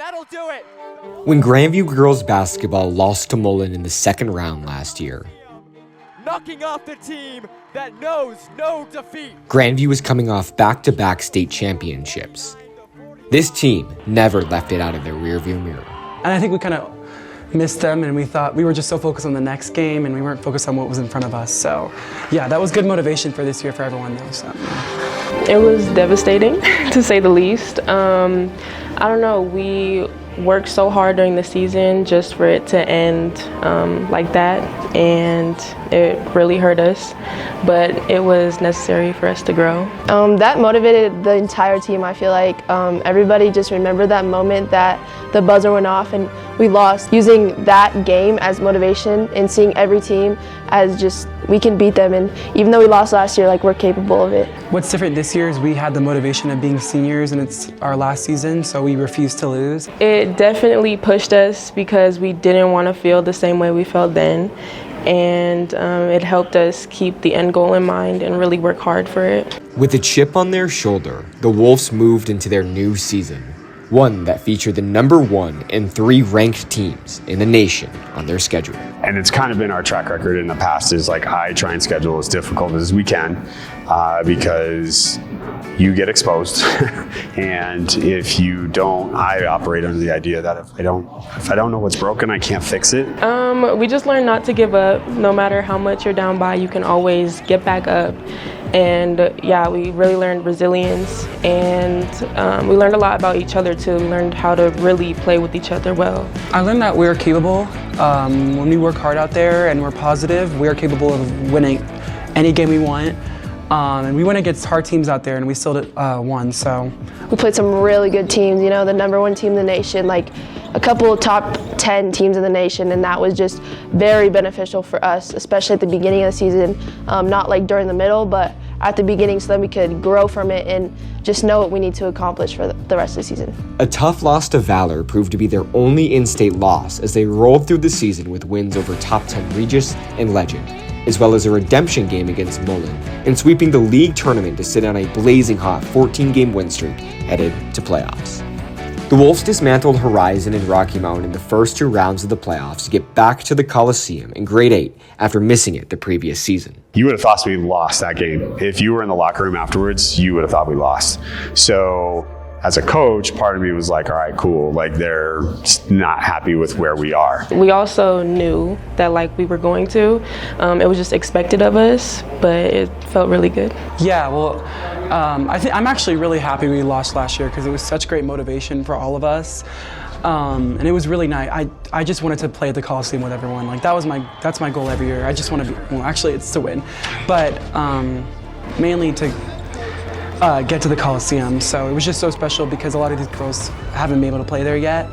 That'll do it. When Grandview Girls Basketball lost to Mullen in the second round last year, Knocking off the team that knows no defeat. Grandview was coming off back-to-back state championships. This team never left it out of their rearview mirror. And I think we kind of missed them, and we thought we were just so focused on the next game, and we weren't focused on what was in front of us. So, yeah, that was good motivation for this year for everyone, though. So. It was devastating, to say the least. I don't know, we worked so hard during the season just for it to end like that, and it really hurt us, but it was necessary for us to grow. That motivated the entire team. I feel like everybody just remembered that moment that the buzzer went off and we lost, using that game as motivation and seeing every team as just, we can beat them, and even though we lost last year, like, we're capable of it. What's different this year is we had the motivation of being seniors, and it's our last season, so we refused to lose. It definitely pushed us because we didn't want to feel the same way we felt then, and it helped us keep the end goal in mind and really work hard for it. With a chip on their shoulder, the Wolves moved into their new season, one that featured the number 1 and 3 ranked teams in the nation on their schedule. And it's kind of been our track record in the past is like I try and schedule as difficult as we can because you get exposed. And if you don't, I operate under the idea that if I don't know what's broken, I can't fix it. We just learned not to give up. No matter how much you're down by, you can always get back up. And yeah, we really learned resilience, and we learned a lot about each other too. We learned how to really play with each other well. I learned that we're capable. When we work hard out there and we're positive, we are capable of winning any game we want. And we went against hard teams out there, and we still won. So We played some really good teams, you know, the number 1 team in the nation, like a couple of top 10 teams in the nation, and that was just very beneficial for us, especially at the beginning of the season, not like during the middle, but at the beginning, so that we could grow from it and just know what we need to accomplish for the rest of the season. A tough loss to Valor proved to be their only in-state loss as they rolled through the season with wins over top 10 Regis and Legend, as well as a redemption game against Mullen, and sweeping the league tournament to sit on a blazing hot 14-game win streak headed to playoffs. The Wolves dismantled Horizon and Rocky Mountain in the first 2 rounds of the playoffs to get back to the Coliseum in grade 8 after missing it the previous season. You would have thought we lost that game. If you were in the locker room afterwards, you would have thought we lost. So as a coach, part of me was like, all right, cool. Like, they're not happy with where we are. We also knew that, like, we were going to. It was just expected of us, but it felt really good. yeah, well, I'm actually really happy we lost last year because it was such great motivation for all of us. And it was really nice. I just wanted to play at the Coliseum with everyone. Like, that's my goal every year. I just want to be, well, actually it's to win, but mainly to get to the Coliseum. So it was just so special because a lot of these girls haven't been able to play there yet.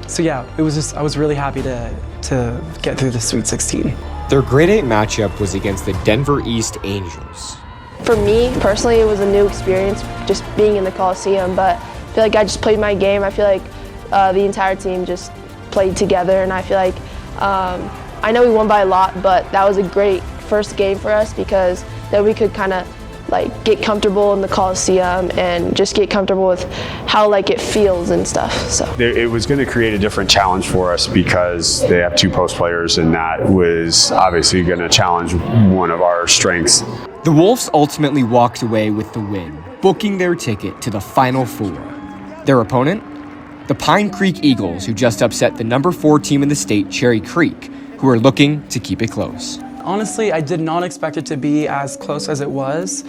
So yeah, I was really happy to get through the Sweet 16. Their grade 8 matchup was against the Denver East Angels. For me, personally, it was a new experience just being in the Coliseum, but I feel like I just played my game. I feel like the entire team just played together, and I feel like I know we won by a lot, but that was a great first game for us because then we could kind of like get comfortable in the Coliseum and just get comfortable with how like it feels and stuff. So It was going to create a different challenge for us because they have 2 post players, and that was obviously going to challenge one of our strengths. The Wolves ultimately walked away with the win, booking their ticket to the Final Four. Their opponent? The Pine Creek Eagles, who just upset the number 4 team in the state, Cherry Creek, who are looking to keep it close. Honestly, I did not expect it to be as close as it was.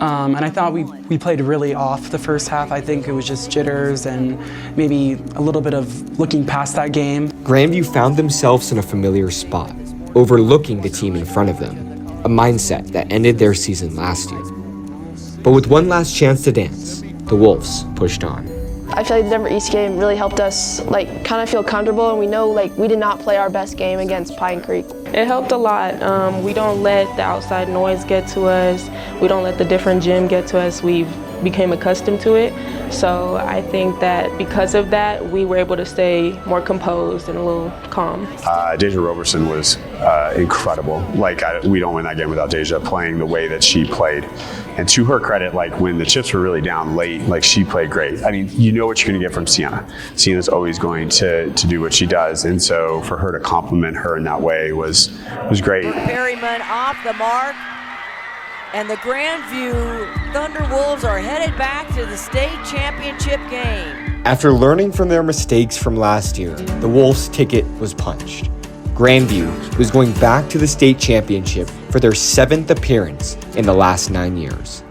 And I thought we played really off the first half. I think it was just jitters and maybe a little bit of looking past that game. Grandview found themselves in a familiar spot, overlooking the team in front of them, a mindset that ended their season last year. But with one last chance to dance, the Wolves pushed on. I feel like the Denver East game really helped us like kind of feel comfortable, and we know like we did not play our best game against Pine Creek. It helped a lot. We don't let the outside noise get to us. We don't let the different gym get to us. We've became accustomed to it. So I think that because of that, we were able to stay more composed and a little calm. Deija Roberson was incredible. Like, we don't win that game without Deija playing the way that she played. And to her credit, like when the chips were really down late, like she played great. I mean, you know what you're going to get from Sienna. Sienna's always going to do what she does. And so for her to compliment her in that way was great. Perryman off the mark. And the Grandview Thunderwolves are headed back to the state championship game. After learning from their mistakes from last year, the Wolves' ticket was punched. Grandview was going back to the state championship for their 7th appearance in the last 9 years.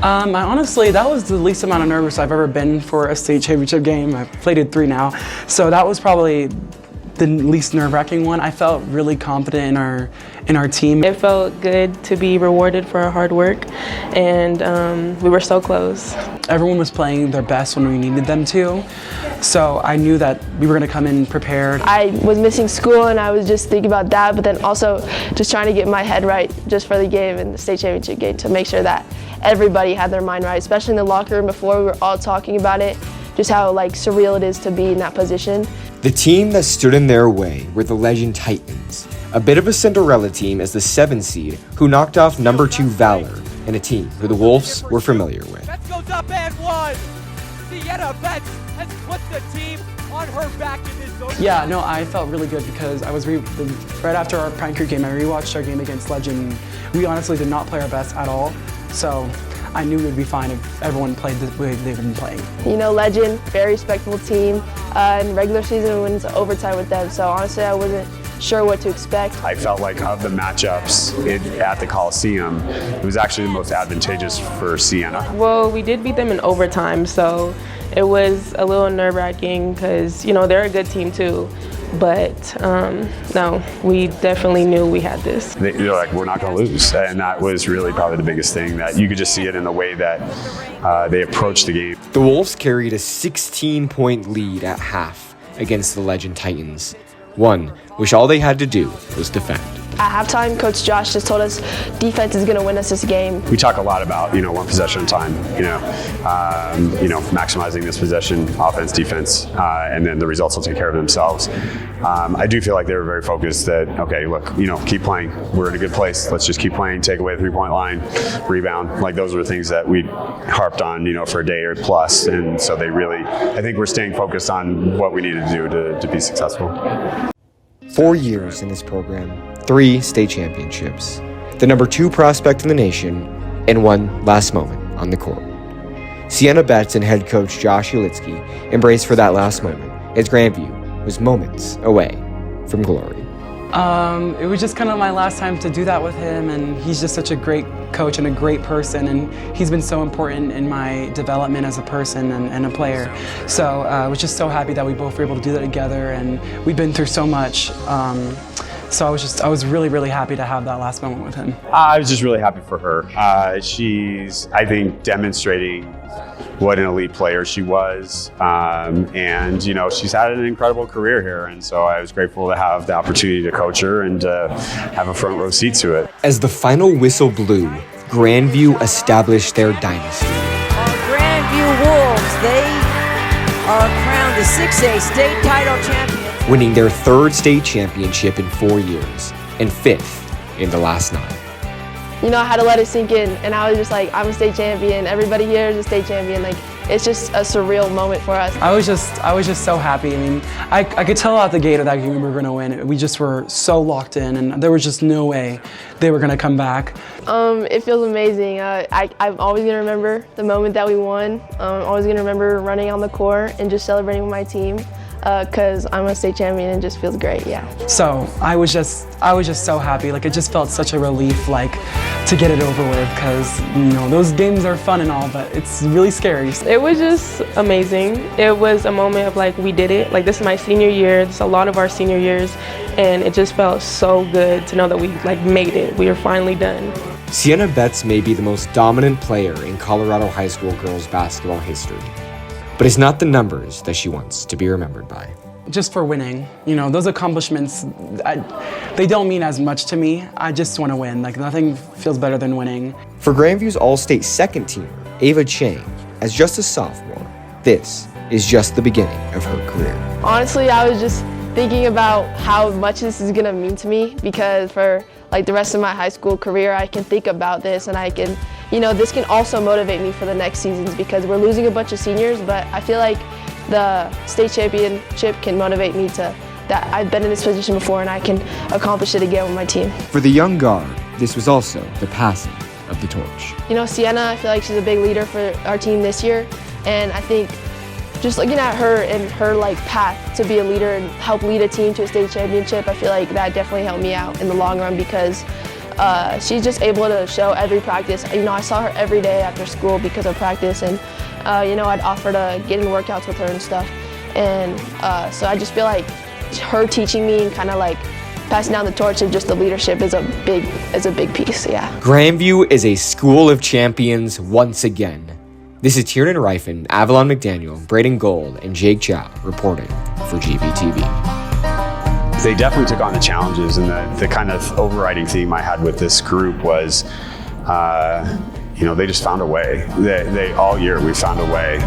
Honestly, that was the least amount of nervous I've ever been for a state championship game. I've played it 3 now, so that was probably the least nerve-wracking one. I felt really confident in our team. It felt good to be rewarded for our hard work, and we were so close. Everyone was playing their best when we needed them to, so I knew that we were going to come in prepared. I was missing school and I was just thinking about that, but then also just trying to get my head right just for the game and the state championship game to make sure that everybody had their mind right, especially in the locker room before we were all talking about it, just how like surreal it is to be in that position. The team that stood in their way were the Legend Titans, a bit of a Cinderella team as the 7 seed who knocked off number 2 Valor, and a team who the Wolves were familiar with. Betts goes up and one. Sienna Betts has put the team on her back in this zone. Yeah, no, I felt really good because I was right after our Pine Creek game, I rewatched our game against Legend. We honestly did not play our best at all, so I knew we'd be fine if everyone played the way they've been playing. You know, Legend, very respectable team. In regular season wins overtime with them, so honestly I wasn't sure what to expect. I felt like of the matchups at the Coliseum, it was actually the most advantageous for Sienna. Well, we did beat them in overtime, so it was a little nerve-wracking because, you know, they're a good team too. But no, we definitely knew we had this. They're like, we're not going to lose. And that was really probably the biggest thing, that you could just see it in the way that they approached the game. The Wolves carried a 16-point lead at half against the Legend Titans, one which all they had to do was defend. At halftime, Coach Josh just told us defense is going to win us this game. We talk a lot about, one possession at a time, maximizing this possession, offense, defense, and then the results will take care of themselves. I do feel like they were very focused that, okay, look, keep playing. We're in a good place. Let's just keep playing, take away the 3-point line, rebound. Like, those were the things that we harped on, for a day or plus. And so they really, I think we're staying focused on what we needed to do to be successful. 4 years in this program, 3 state championships, the number 2 prospect in the nation, and 1 last moment on the court. Sienna Betts and head coach Josh Ulitzky embraced for that last moment, as Grandview was moments away from glory. It was just kind of my last time to do that with him, and he's just such a great coach and a great person, and he's been so important in my development as a person and a player. So I was just so happy that we both were able to do that together, and we've been through so much. So I was really, really happy to have that last moment with him. I was just really happy for her. She's, I think, demonstrating what an elite player she was. And she's had an incredible career here. And so I was grateful to have the opportunity to coach her and have a front row seat to it. As the final whistle blew, Grandview established their dynasty. Our Grandview Wolves, they are crowned the 6A state title champions, winning their 3rd state championship in 4 years and 5th in the last 9. I had to let it sink in, and I was just like, I'm a state champion. Everybody here is a state champion. Like, it's just a surreal moment for us. I was just so happy. I mean, I could tell out the gate of that game we were going to win. We just were so locked in, and there was just no way they were going to come back. It feels amazing. I'm always going to remember the moment that we won. I'm always going to remember running on the court and just celebrating with my team. Because I'm a state champion and it just feels great, yeah. So I was just so happy. Like, it just felt such a relief, like, to get it over with, because those games are fun and all, but it's really scary. It was just amazing. It was a moment of like, we did it. Like, this is my senior year. This is a lot of our senior years, and it just felt so good to know that we made it. We are finally done. Sienna Betts may be the most dominant player in Colorado high school girls basketball history, but it's not the numbers that she wants to be remembered by. just for winning. You know, those accomplishments, they don't mean as much to me. I just want to win. Like, nothing feels better than winning. For Grandview's All-State second teamer, Ava Chang, as just a sophomore, this is just the beginning of her career. Honestly, I was just thinking about how much this is gonna mean to me, because for like the rest of my high school career, I can think about this, and I can, you know, this can also motivate me for the next seasons, because we're losing a bunch of seniors, but I feel like the state championship can motivate me to that I've been in this position before and I can accomplish it again with my team. For the young guard, this was also the passing of the torch. You know, Sienna, I feel like she's a big leader for our team this year, and I think just looking at her and her like path to be a leader and help lead a team to a state championship, I feel like that definitely helped me out in the long run, because she's just able to show every practice. You know, I saw her every day after school because of practice, and you know, I'd offer to get in workouts with her and stuff. And so I just feel like her teaching me and kind of like passing down the torch of just the leadership is a big piece, yeah. Grandview is a school of champions once again. This is Tiernan Rifen, Avalon McDaniel, Braden Gold, and Jake Chow reporting for GVTV. They definitely took on the challenges, and the kind of overriding theme I had with this group was, you know, they just found a way. They all year we found a way.